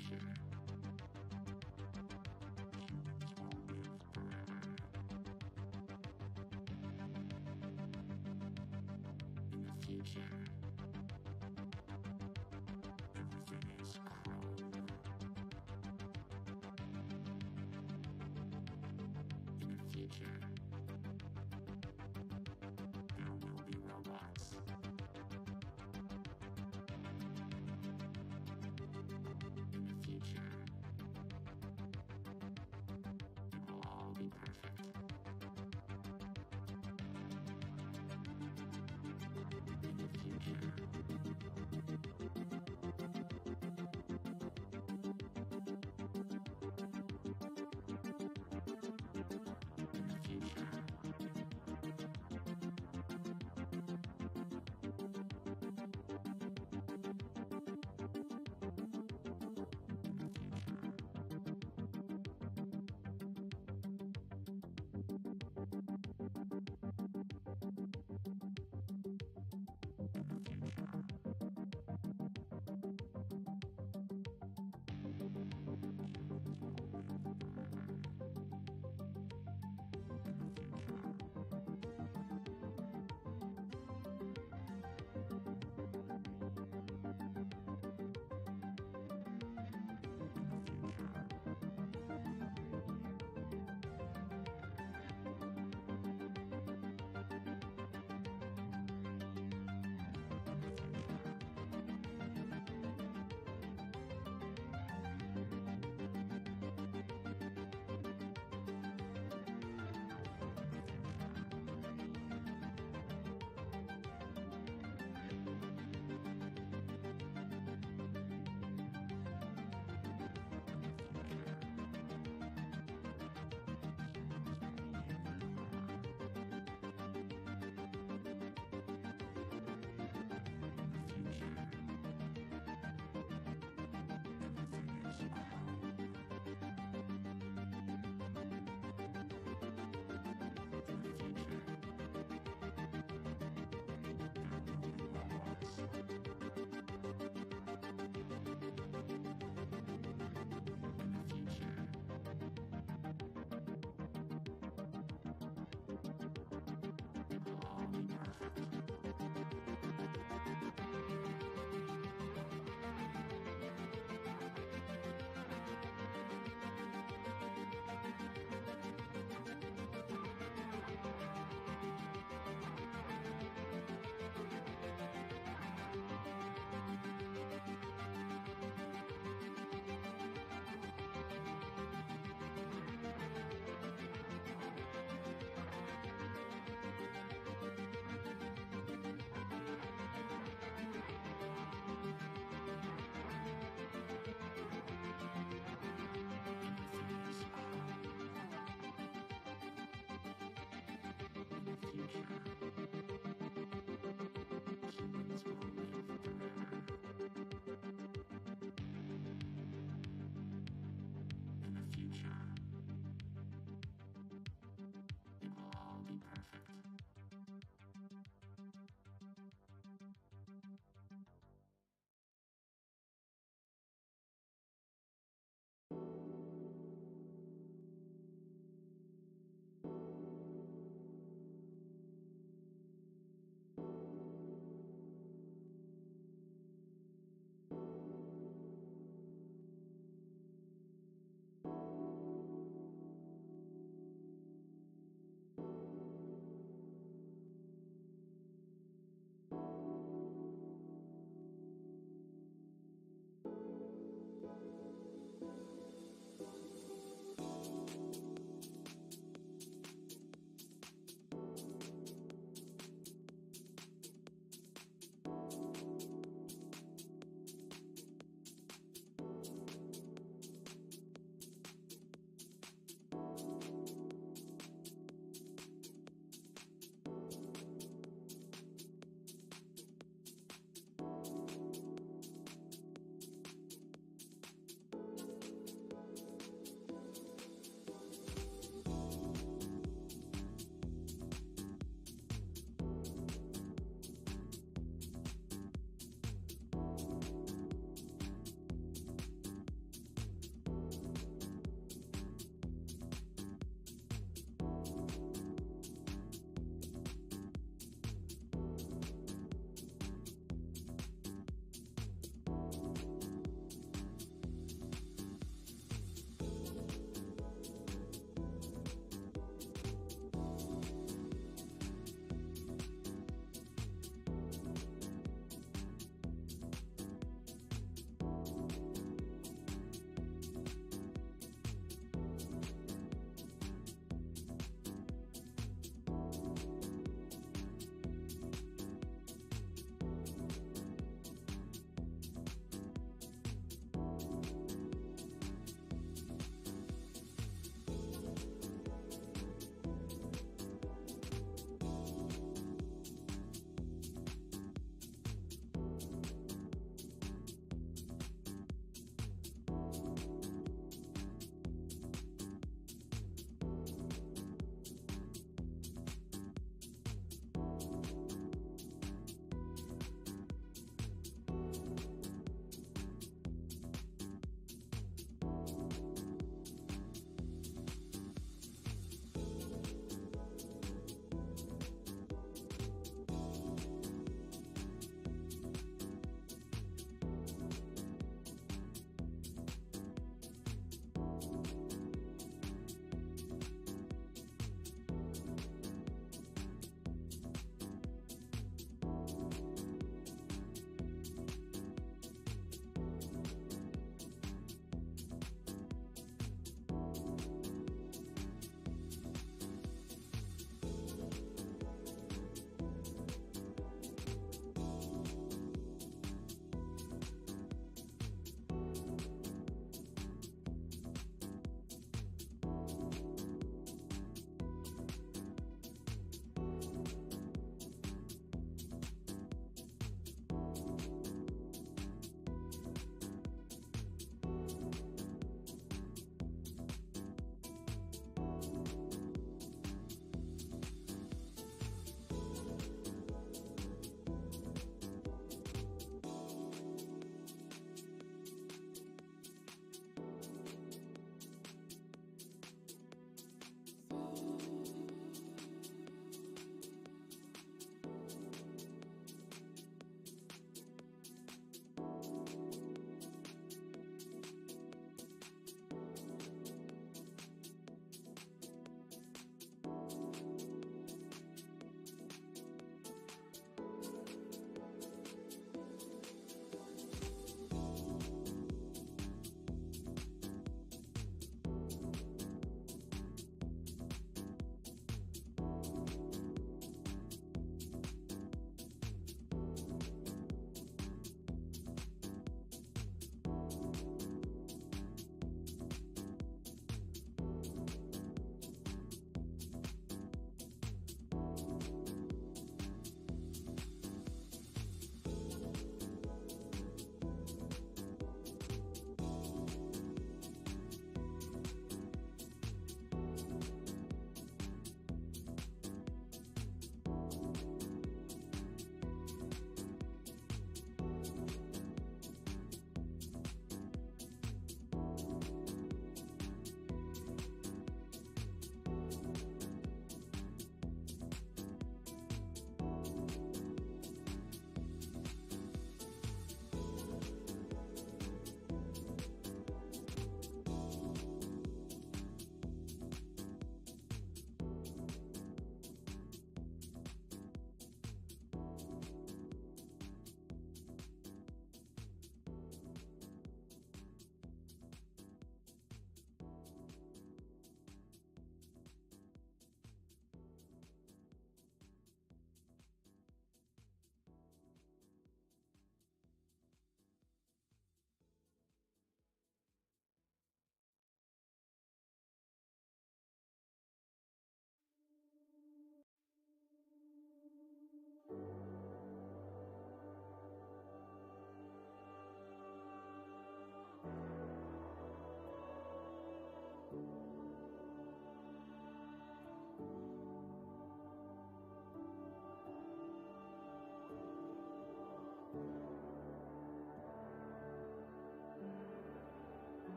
future.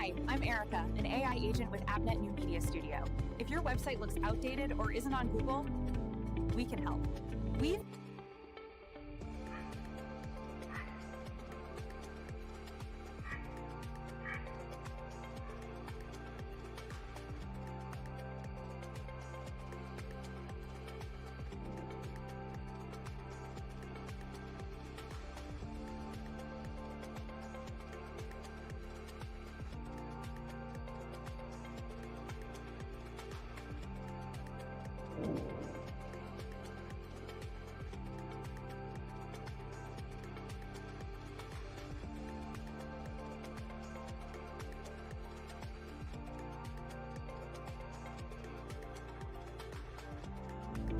Hi, I'm Erica, an AI agent with AppNet New Media Studio. If your website looks outdated or isn't on Google, we can help. We've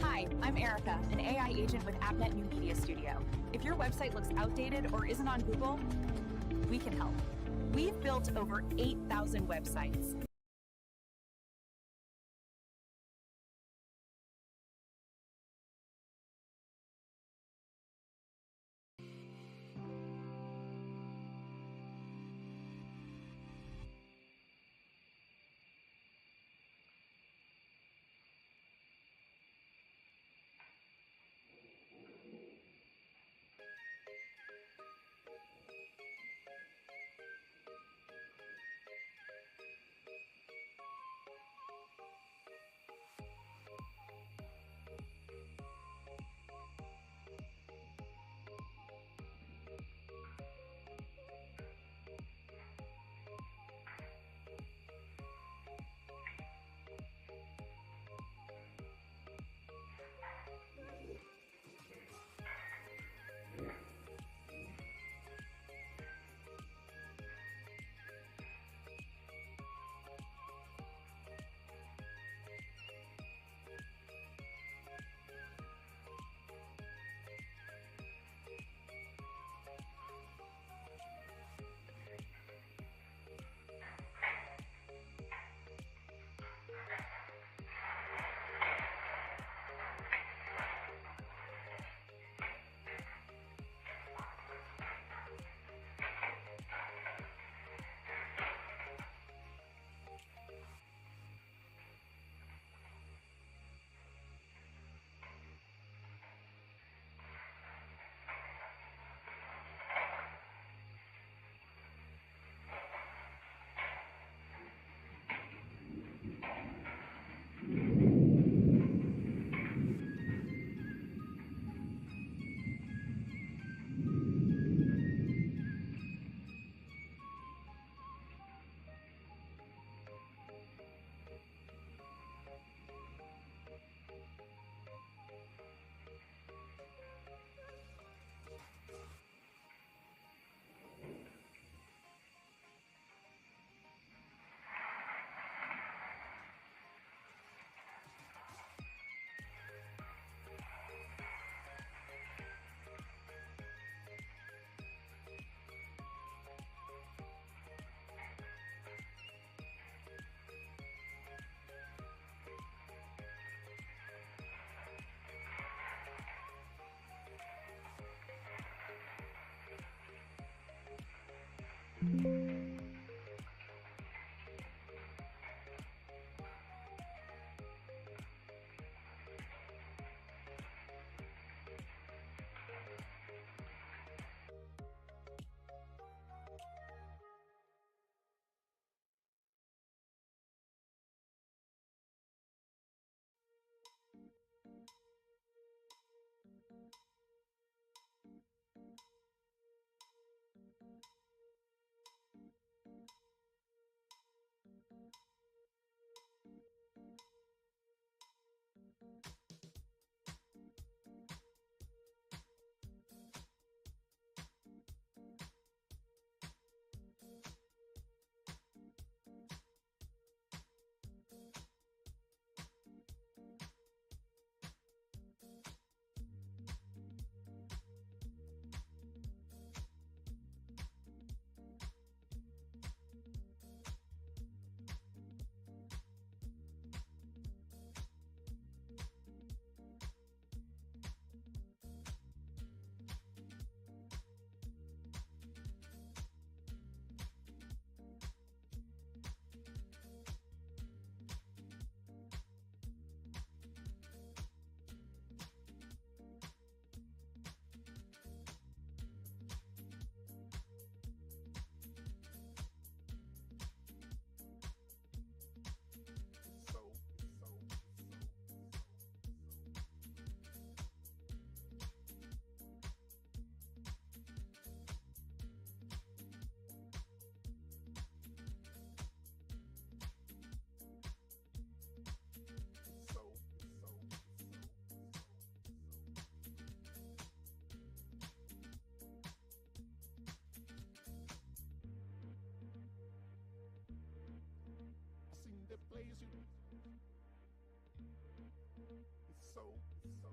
Hi, I'm Erica, an AI agent with AppNet New Media Studio. If your website looks outdated or isn't on Google, we can help. We've built over 8,000 websites. please you. It's so sad.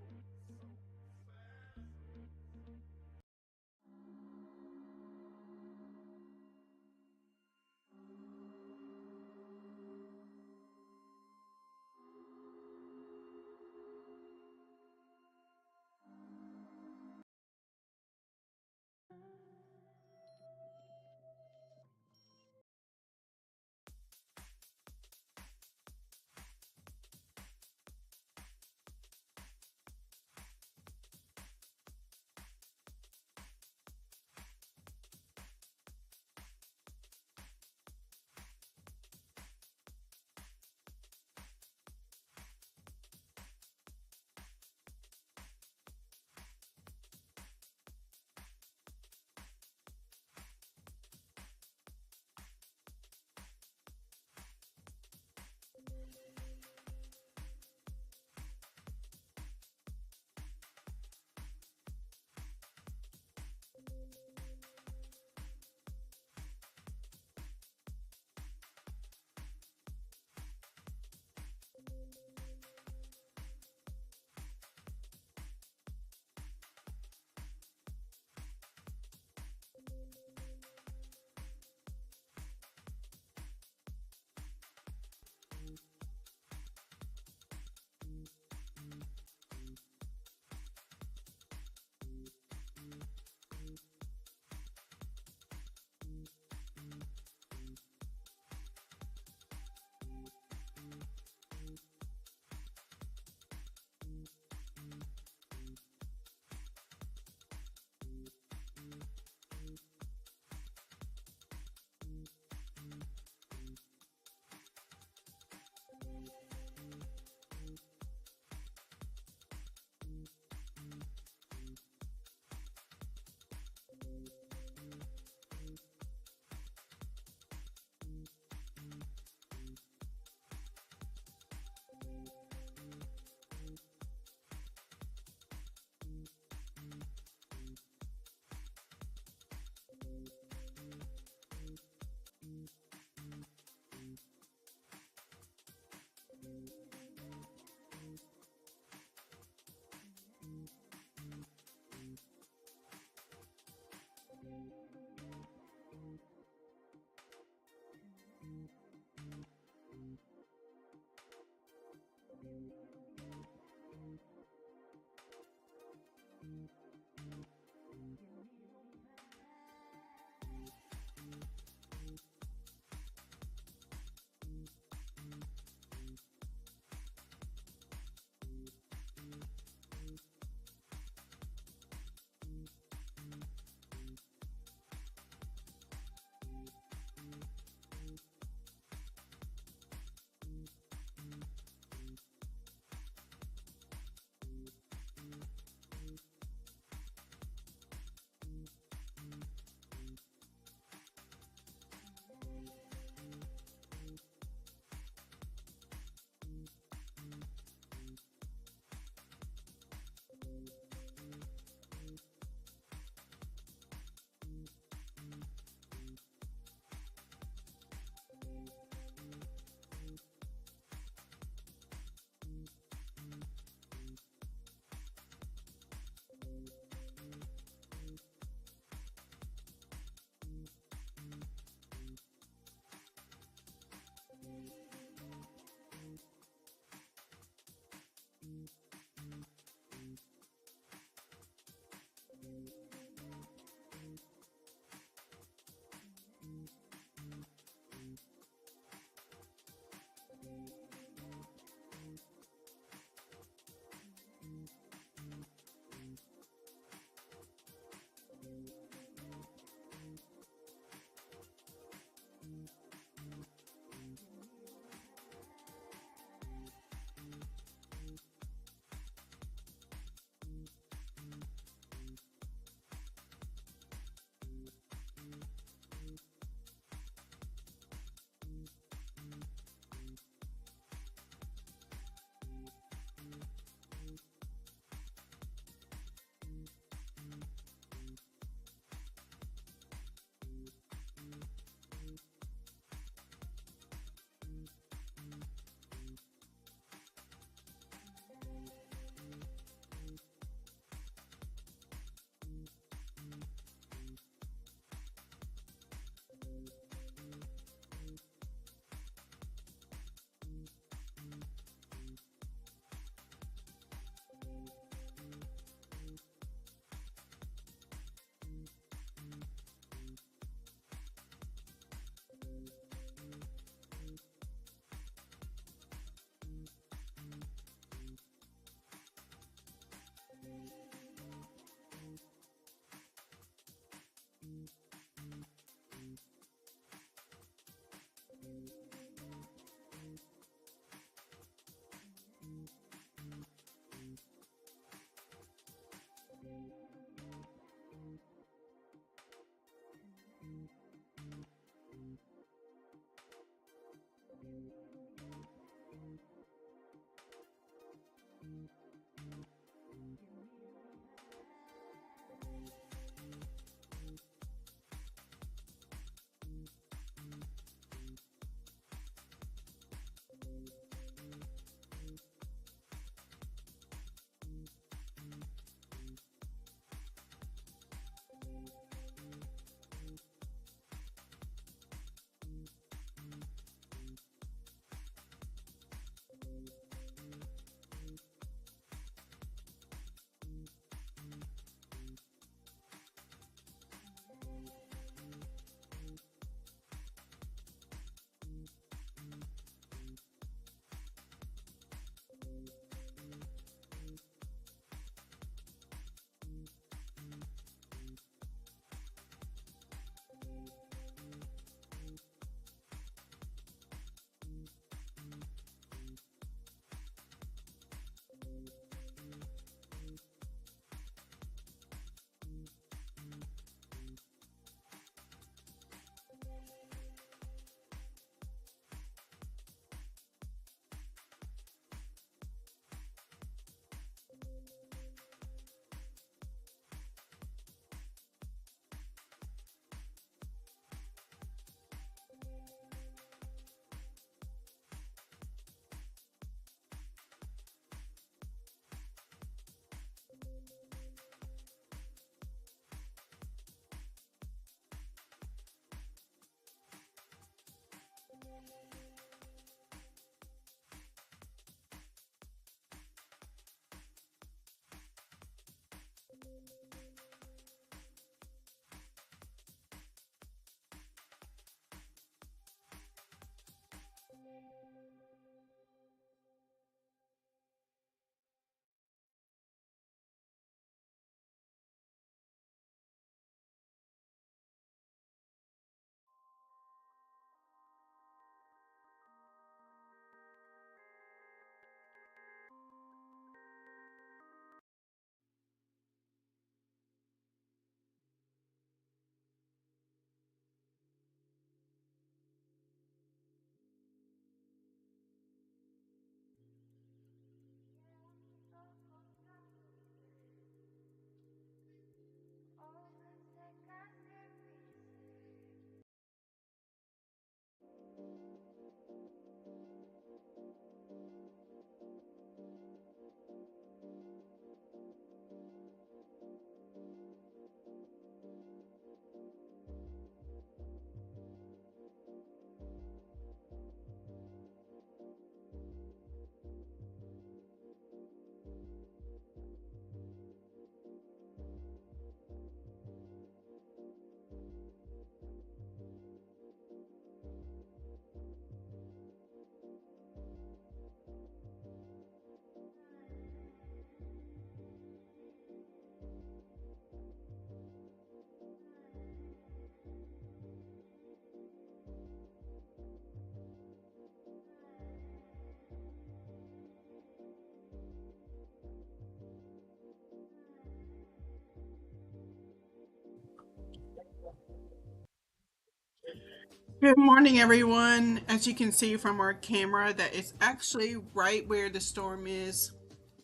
Good morning, everyone. As you can see from our camera, that is actually right where the storm is.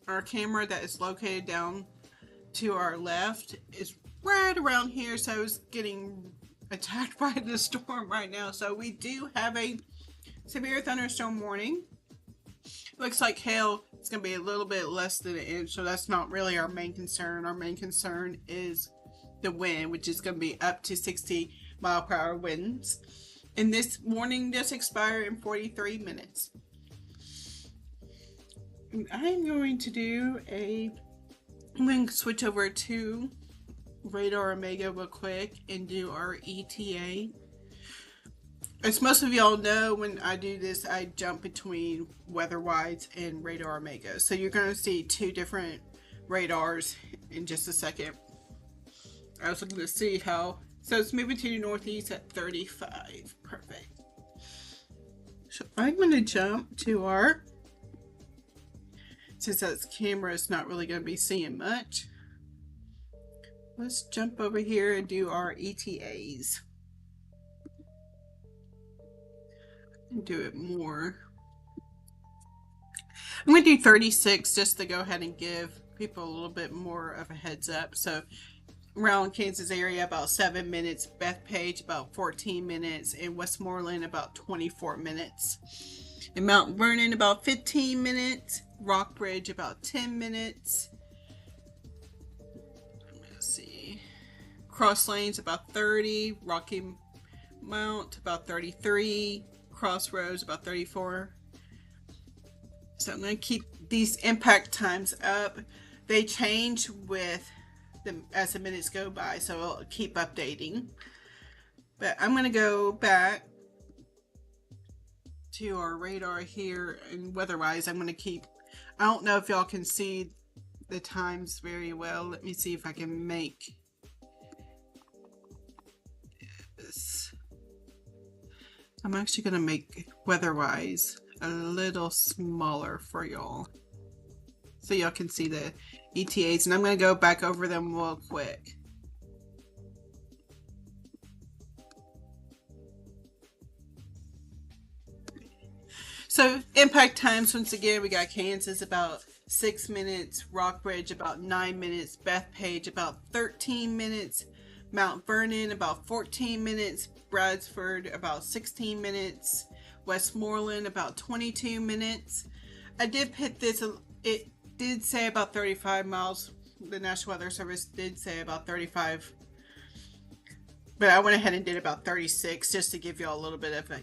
Our camera that is located down to our left is right around here, so it's getting attacked by the storm right now. So we do have a severe thunderstorm warning. Looks like hail is going to be a little bit less than an inch, so that's not really our main concern. Our main concern is the wind, which is going to be up to 60-mile-per-hour winds. And this warning does expire in 43 minutes. I'm going to switch over to Radar Omega real quick and do our ETA. As most of y'all know, when I do this, I jump between WeatherWise and Radar Omega. So you're going to see two different radars in just a second. I was looking to see how. So it's moving to the northeast at 35. Perfect. So I'm going to jump to our, since that camera is not really going to be seeing much, let's jump over here and do our ETAs. And do it more. I'm going to do 36 just to go ahead and give people a little bit more of a heads up. So around Kansas area about 7 minutes, Bethpage about 14 minutes, and Westmoreland about 24 minutes. And Mount Vernon about 15 minutes, Rockbridge about 10 minutes. Let's see. Cross Lanes about 30, Rocky Mount about 33, Crossroads about 34. So I'm going to keep these impact times up. They change with as the minutes go by, so I'll keep updating. But I'm going to go back to our radar here, and WeatherWise I'm going to keep, I don't know if y'all can see the times very well. Let me see if I can make this. I'm actually going to make WeatherWise a little smaller for y'all so y'all can see the ETAs, and I'm going to go back over them real quick. So impact times, once again, we got Kansas about 6 minutes, Rockbridge about 9 minutes, Bethpage about 13 minutes, Mount Vernon about 14 minutes, Bradford about 16 minutes, Westmoreland about 22 minutes. I did put this, it did say about 35 miles. The National Weather Service did say about 35, but I went ahead and did about 36 just to give y'all a little bit of a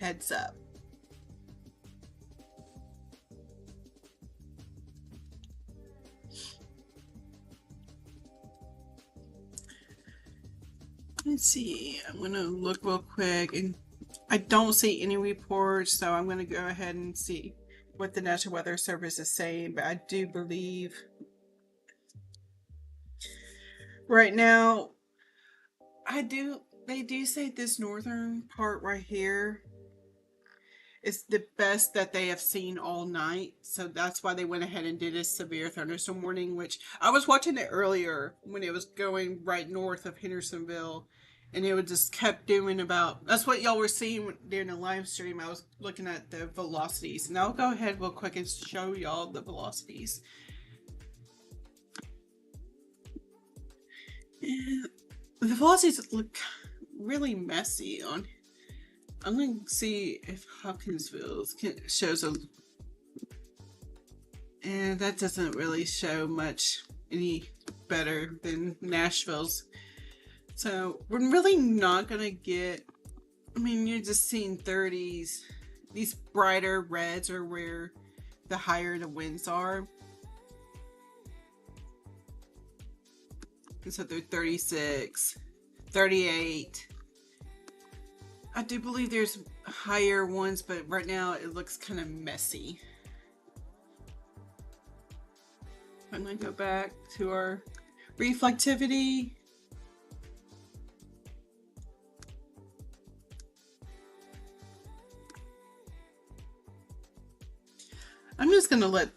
heads up. Let's see, I'm going to look real quick, and I don't see any reports, so I'm going to go ahead and see what the National Weather Service is saying. But I do believe right now, they do say this northern part right here is the best that they have seen all night. So that's why they went ahead and did a severe thunderstorm warning, which I was watching it earlier when it was going right north of Hendersonville, and it would just kept doing about, that's what y'all were seeing during the live stream. I was looking at the velocities, and I'll go ahead real quick and show y'all the velocities. And the velocities look really messy on, I'm going to see if Hopkinsville shows a, and that doesn't really show much any better than Nashville's. So we're really not going to get, I mean, you're just seeing 30s. These brighter reds are where the higher the winds are. And so they're 36, 38. I do believe there's higher ones, but right now it looks kind of messy. I'm going to go back to our reflectivity. I'm just going to let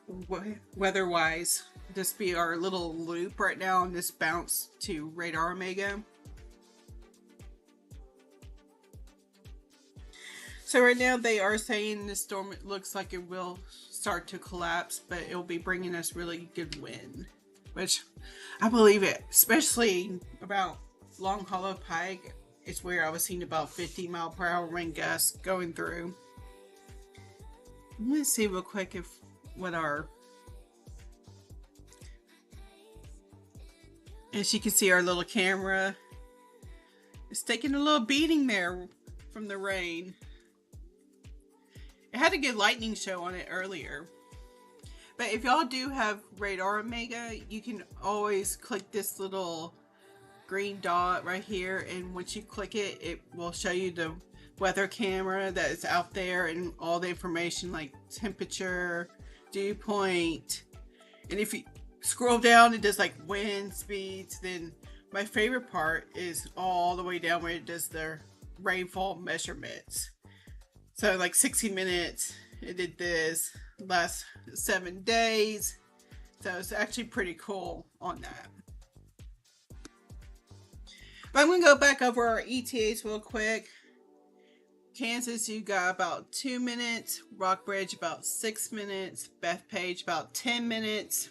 WeatherWise just be our little loop right now and just bounce to Radar Omega. So right now they are saying the storm, it looks like it will start to collapse, but it will be bringing us really good wind, which I believe it, especially about Long Hollow Pike. It's where I was seeing about 50-mile-per-hour wind gusts going through. I'm going to see real quick what our, as you can see, our little camera is taking a little beating there from the rain. It had a good lightning show on it earlier. But if y'all do have Radar Omega, you can always click this little green dot right here, and once you click it, it will show you the weather camera that is out there and all the information like temperature, dew point. And if you scroll down, it does like wind speeds. Then my favorite part is all the way down where it does the rainfall measurements. So like 60 minutes, it did this last 7 days. So it's actually pretty cool on that. But I'm going to go back over our ETAs real quick. Kansas, you got about 2 minutes. Rockbridge, about 6 minutes. Bethpage, about 10 minutes.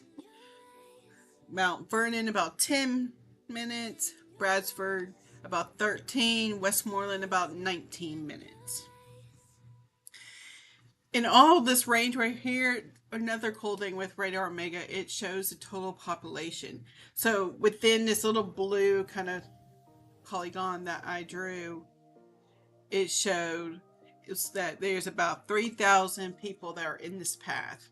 Mount Vernon, about 10 minutes. Bradford, about 13. Westmoreland, about 19 minutes. In all this range right here, another cool thing with Radar Omega, it shows the total population. So within this little blue kind of polygon that I drew, it showed that there's about 3,000 people that are in this path.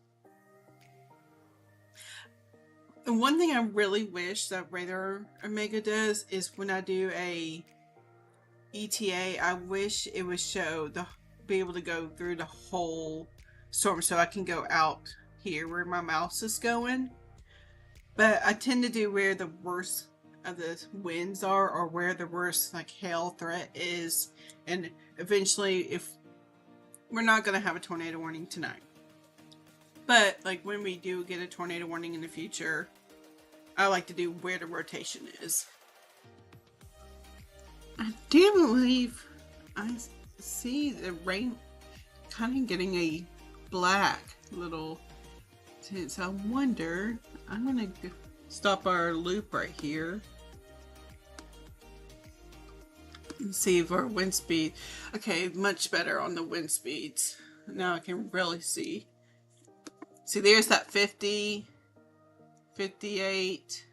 And one thing I really wish that Radar Omega does is when I do a ETA, I wish it would show be able to go through the whole storm, so I can go out here where my mouse is going. But I tend to do where the worst of the winds are, or where the worst like hail threat is, and eventually, if we're not going to have a tornado warning tonight, but like when we do get a tornado warning in the future, I like to do where the rotation is. I do believe I see the rain kind of getting a black little tint. So I wonder, I'm gonna stop our loop right here and see if our wind speed, okay, much better on the wind speeds. Now I can really see there's that 50, 58,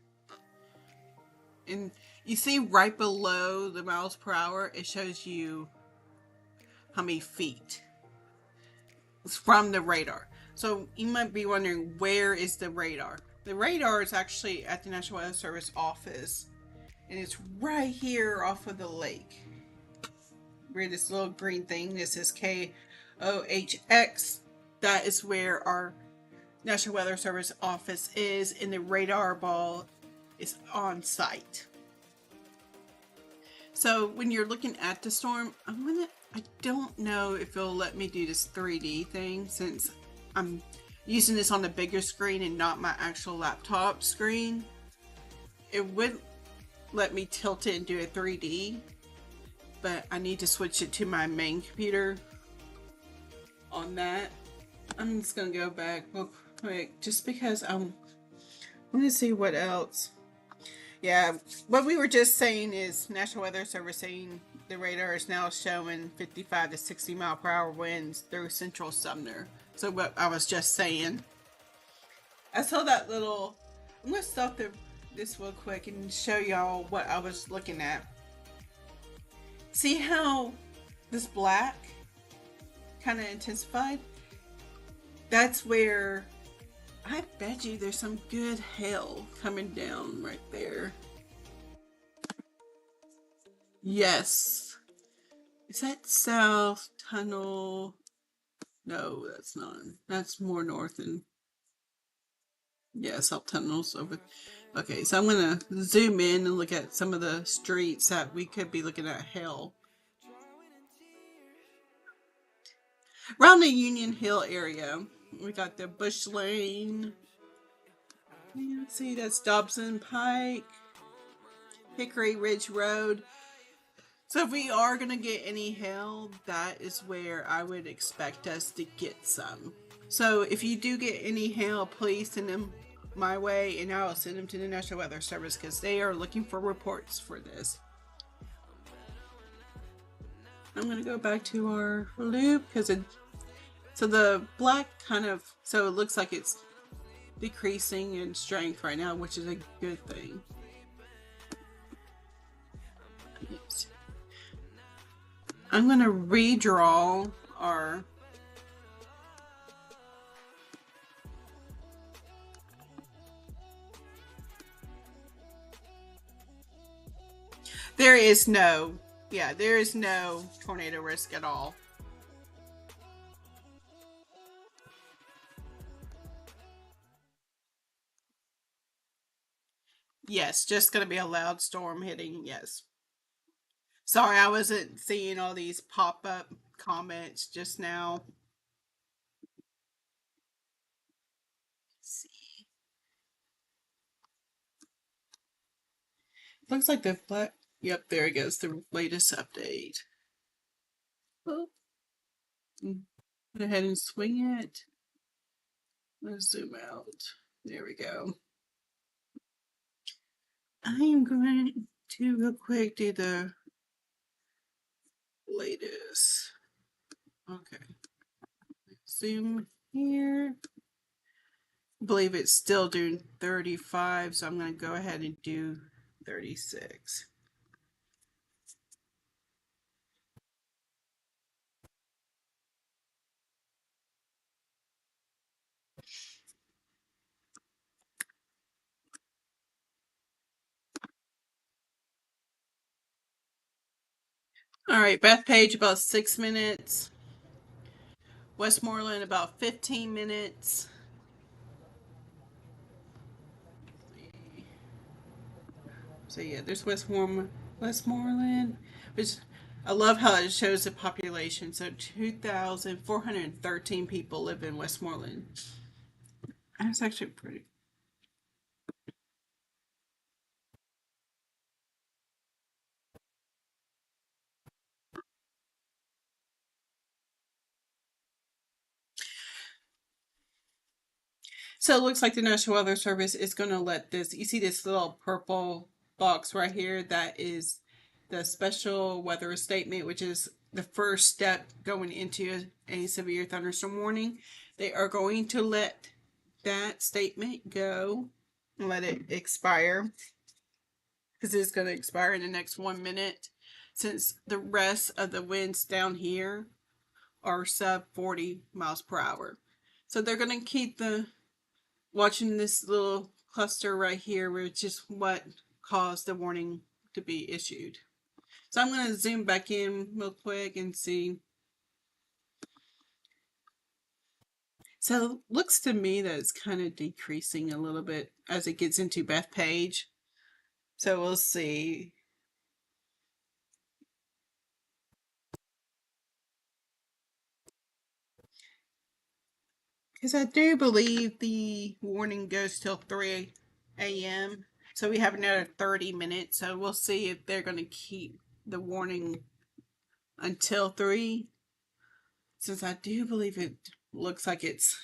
and you see right below the miles per hour, it shows you how many feet. It's from the radar. So you might be wondering, where is the radar? The radar is actually at the National Weather Service office, and it's right here off of the lake. Where this little green thing, this is KOHX. That is where our National Weather Service office is, and the radar ball is on site. So when you're looking at the storm, I don't know if it'll let me do this 3D thing, since I'm using this on the bigger screen and not my actual laptop screen. It would let me tilt it and do a 3D, but I need to switch it to my main computer on that. I'm just gonna go back real quick just because I'm going to see what else. Yeah, what we were just saying is National Weather Service saying the radar is now showing 55 to 60 mile per hour winds through central Sumner. So what I was just saying. I saw that little, I'm going to stop this real quick and show y'all what I was looking at. See how this black kind of intensified? That's where I bet you there's some good hail coming down right there. Yes. Is that South Tunnel? No, that's not. That's more north and yeah, South Tunnel's over. Okay, so I'm gonna zoom in and look at some of the streets that we could be looking at hail. Around the Union Hill area, we got the Bush Lane. Let's see, that's Dobson Pike, Hickory Ridge Road. So if we are gonna get any hail, that is where I would expect us to get some. So if you do get any hail, please send them my way, and I'll send them to the National Weather Service because they are looking for reports for this. I'm gonna go back to our loop because so the black so it looks like it's decreasing in strength right now, which is a good thing. I'm gonna redraw our there is no tornado risk at all. Yes, just gonna be a loud storm hitting, yes. Sorry, I wasn't seeing all these pop-up comments just now. Let's see. Looks like the black. Yep, there it goes. The latest update. Oh. Go ahead and swing it. Let's zoom out. There we go. I am going to real quick do the latest. Okay. Zoom here. I believe it's still doing 35, so I'm going to go ahead and do 36. All right, Bethpage about 6 minutes. Westmoreland about 15 minutes. So yeah, there's Westmoreland, which I love how it shows the population. So 2,413 people live in Westmoreland. That's actually pretty. So it looks like the National Weather Service is going to let this, you see this little purple box right here, that is the special weather statement, which is the first step going into a severe thunderstorm warning. They are going to let that statement go and let it expire because it's going to expire in the next 1 minute, since the rest of the winds down here are sub 40 miles per hour. So they're going to keep watching this little cluster right here, which is what caused the warning to be issued. So I'm going to zoom back in real quick and see. So it looks to me that it's kind of decreasing a little bit as it gets into Bethpage. So we'll see. Because I do believe the warning goes till 3 a.m. So we have another 30 minutes. So we'll see if they're going to keep the warning until 3. Since I do believe it looks like it's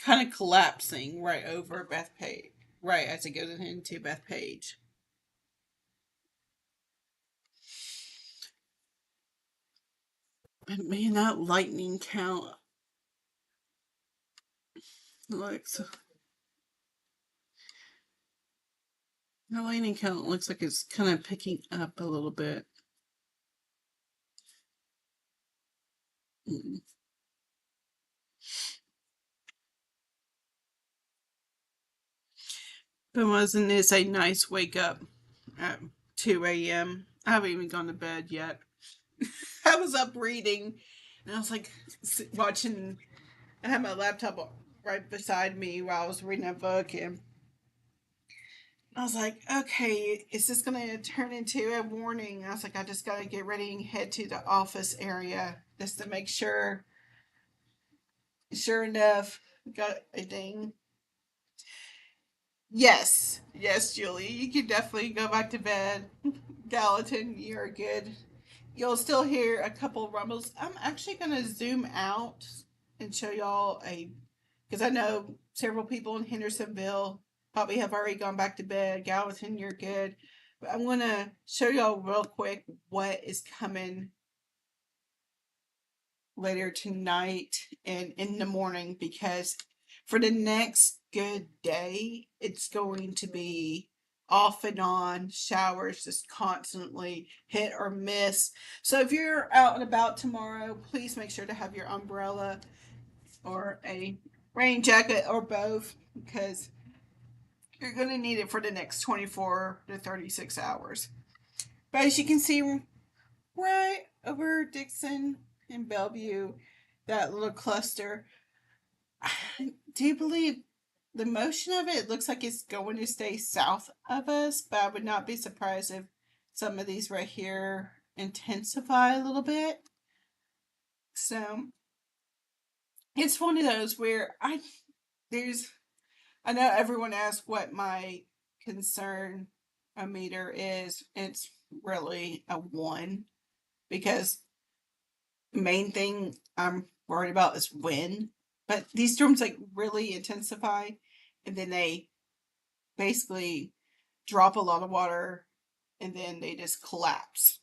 kind of collapsing right over Bethpage, right as it goes into Bethpage. But man, that lightning count looks. The lightning count looks like it's kind of picking up a little bit. But wasn't this a nice wake up at 2 a.m.? I haven't even gone to bed yet. I was up reading, and I was like watching. I had my laptop right beside me while I was reading a book, and I was like, okay, is this going to turn into a warning? I was like, I just got to get ready and head to the office area just to make sure. Sure enough, got a ding. Yes, Julie, you can definitely go back to bed. Gallatin, you're good. you'll still hear a couple rumbles. I'm actually going to zoom out and show y'all because I know several people in Hendersonville probably have already gone back to bed. Gallatin, you're good. But I'm going to show y'all real quick what is coming later tonight and in the morning, because for the next good day, it's going to be off and on showers, just constantly hit or miss. So if you're out and about tomorrow, please make sure to have your umbrella or a rain jacket or both, because you're going to need it for the next 24 to 36 hours. But as you can see right over Dixon and Bellevue, that little cluster, do you believe the motion of it looks like it's going to stay south of us, but I would not be surprised if some of these right here intensify a little bit. So it's one of those where I know everyone asks what my concern meter is. It's really a 1, because the main thing I'm worried about is wind. But these storms like really intensify, and then they basically drop a lot of water, and then they just collapse.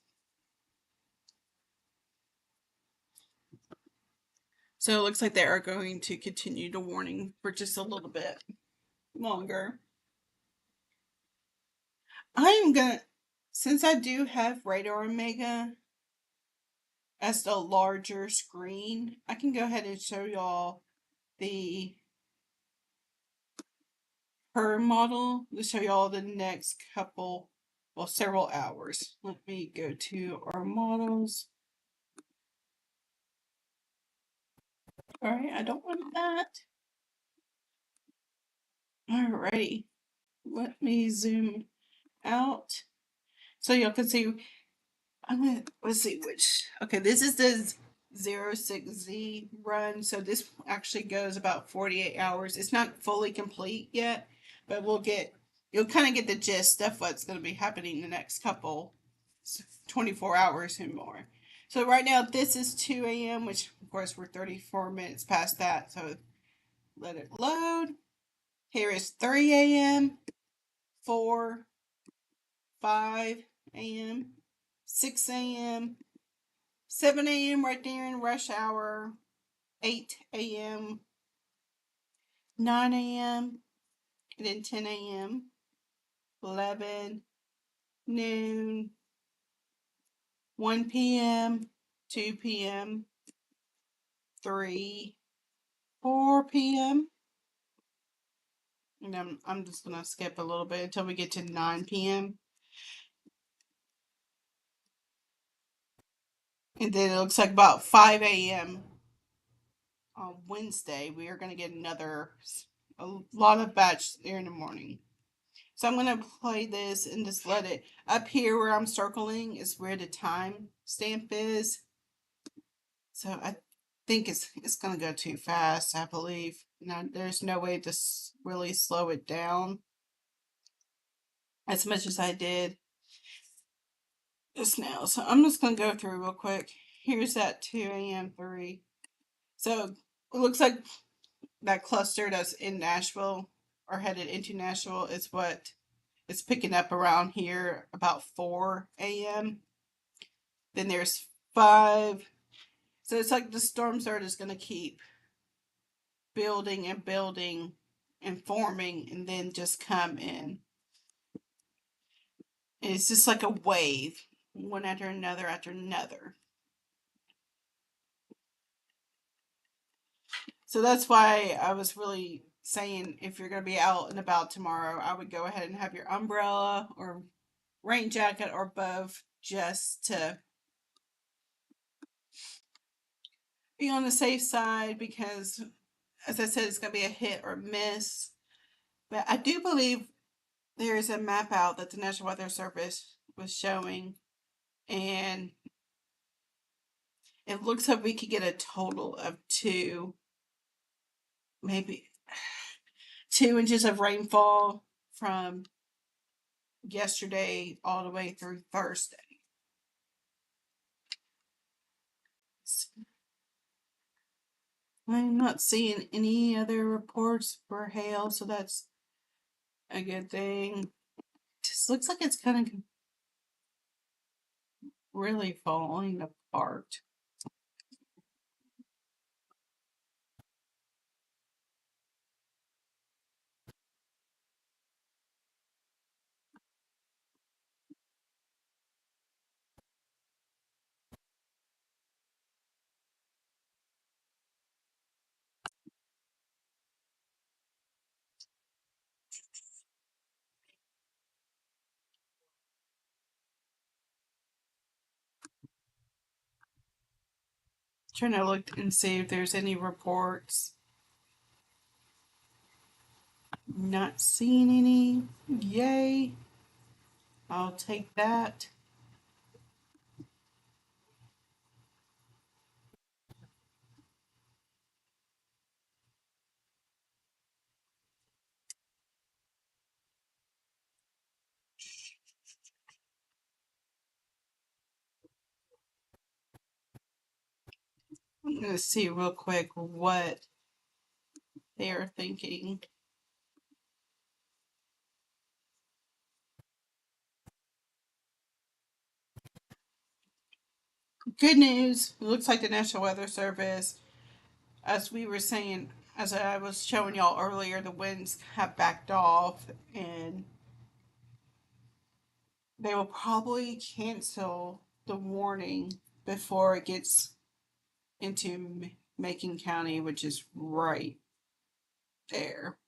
So it looks like they are going to continue the warning for just a little bit longer. I'm gonna, since I do have Radar Omega as the larger screen, I can go ahead and show y'all the per model to show y'all the next couple, well, several hours. Let me go to our models. All right, I don't want that. Alrighty, let me zoom out so y'all can see. Let's see which. Okay, this is the 06Z run. So this actually goes about 48 hours. It's not fully complete yet, but you'll kind of get the gist of what's going to be happening the next couple 24 hours and more. So right now this is 2 a.m., which of course we're 34 minutes past that. So let it load. Here is 3 a.m., 4, 5 a.m., 6 a.m., 7 a.m. right there in rush hour, 8 a.m., 9 a.m., and then 10 a.m., 11, noon, 1 p.m., 2 p.m., 3, 4 p.m., and then I'm just going to skip a little bit until we get to 9 p.m. And then it looks like about 5 a.m. on Wednesday, we are going to get a lot of batch there in the morning. So I'm going to play this and just let it, up here where I'm circling is where the time stamp is. So I think it's going to go too fast, I believe. Now, there's no way to really slow it down as much as I did just now. So I'm just going to go through real quick. Here's that 2 a.m. 3. So it looks like that cluster that's in Nashville or headed into Nashville is what it's picking up around here about 4 a.m. Then there's 5. So it's like the storms are just going to keep building and building and forming and then just come in. And it's just like a wave, one after another after another. So that's why I was really saying if you're going to be out and about tomorrow, I would go ahead and have your umbrella or rain jacket or both, just to be on the safe side, because as I said, it's going to be a hit or miss. But I do believe there is a map out that the National Weather Service was showing, and it looks like we could get a total of 2, maybe 2 inches of rainfall from yesterday all the way through Thursday. I'm not seeing any other reports for hail, so that's a good thing. Just looks like it's kind of really falling apart. Trying to look and see if there's any reports. Not seeing any. Yay. I'll take that. I'm going to see real quick what they are thinking. Good news. It looks like the National Weather Service, as we were saying, as I was showing y'all earlier, the winds have backed off and they will probably cancel the warning before it gets into Macon County, which is right there.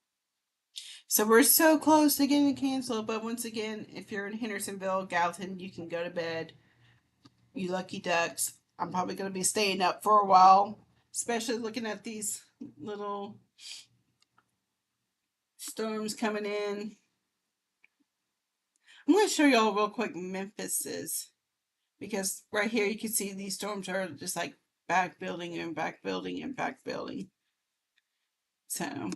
So we're so close to getting it canceled. But once again, if you're in Hendersonville, Gallatin, you can go to bed. You lucky ducks. I'm probably going to be staying up for a while, especially looking at these little storms coming in. I'm going to show y'all real quick Memphis's, because right here you can see these storms are just like back building and back building and back building. So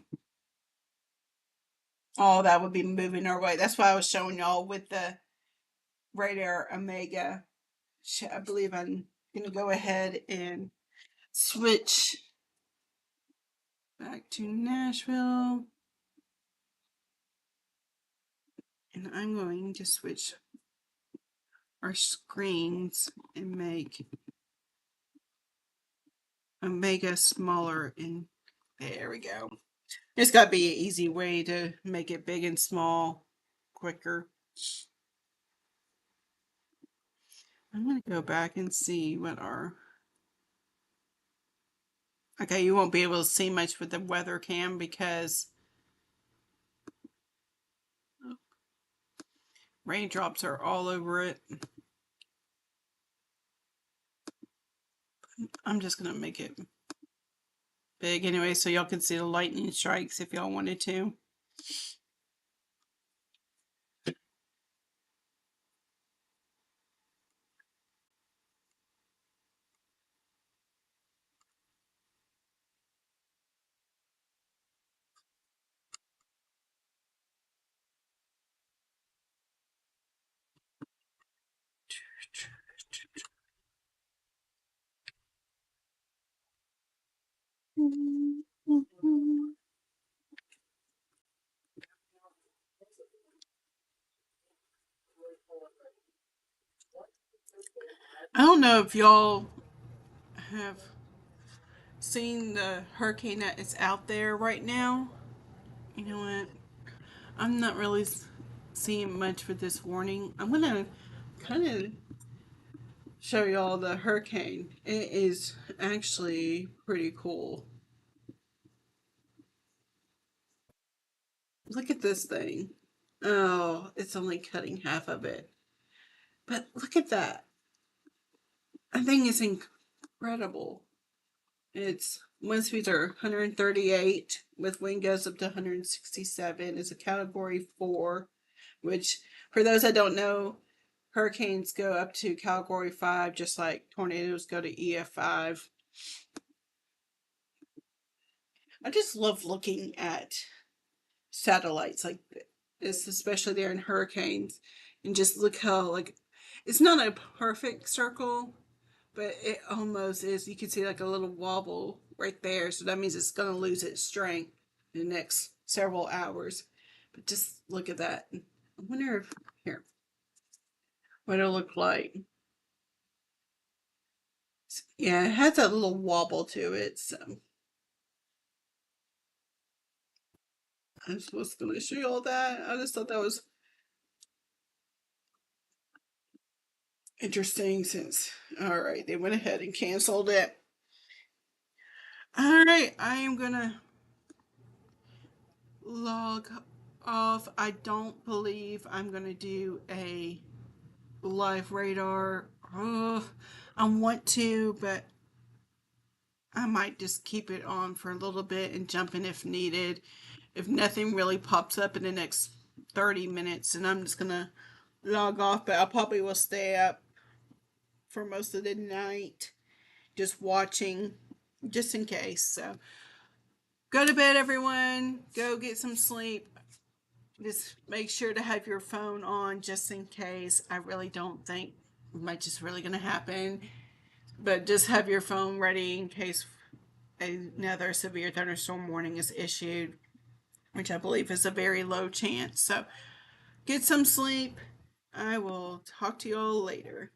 all that would be moving our way. That's why I was showing y'all with the radar Omega. I believe I'm going to go ahead and switch back to Nashville. And I'm going to switch our screens and make Omega smaller. And there we go. There's got to be an easy way to make it big and small quicker. I'm going to go back and see what our... Okay, you won't be able to see much with the weather cam because raindrops are all over it. I'm just going to make it big anyway so y'all can see the lightning strikes if y'all wanted to. I don't know if y'all have seen the hurricane that is out there right now. You know what? I'm not really seeing much for this warning. I'm going to kind of show y'all the hurricane. It is actually pretty cool. Look at this thing. Oh, it's only cutting half of it. But look at that. I think it's incredible. Its wind speeds are 138 with wind gusts up to 167. It's a category 4, which for those that don't know, hurricanes go up to category 5 just like tornadoes go to EF5. I just love looking at satellites like this, especially there in hurricanes, and just look how, like, it's not a perfect circle, but it almost is. You can see like a little wobble right there. So that means it's going to lose its strength in the next several hours. But just look at that. I wonder if, here, what it'll look like. Yeah, it has a little wobble to it, so I just was going to show you all that. I just thought that was interesting since, all right, they went ahead and canceled it. All right, I am going to log off. I don't believe I'm going to do a live radar. I want to, but I might just keep it on for a little bit and jump in if needed. If nothing really pops up in the next 30 minutes, and I'm just gonna log off, but I probably will stay up for most of the night just watching, just in case. So go to bed, everyone. Go get some sleep. Just make sure to have your phone on just in case. I really don't think much is really going to happen, but just have your phone ready in case another severe thunderstorm warning is issued, which I believe is a very low chance. So get some sleep. I will talk to you all later.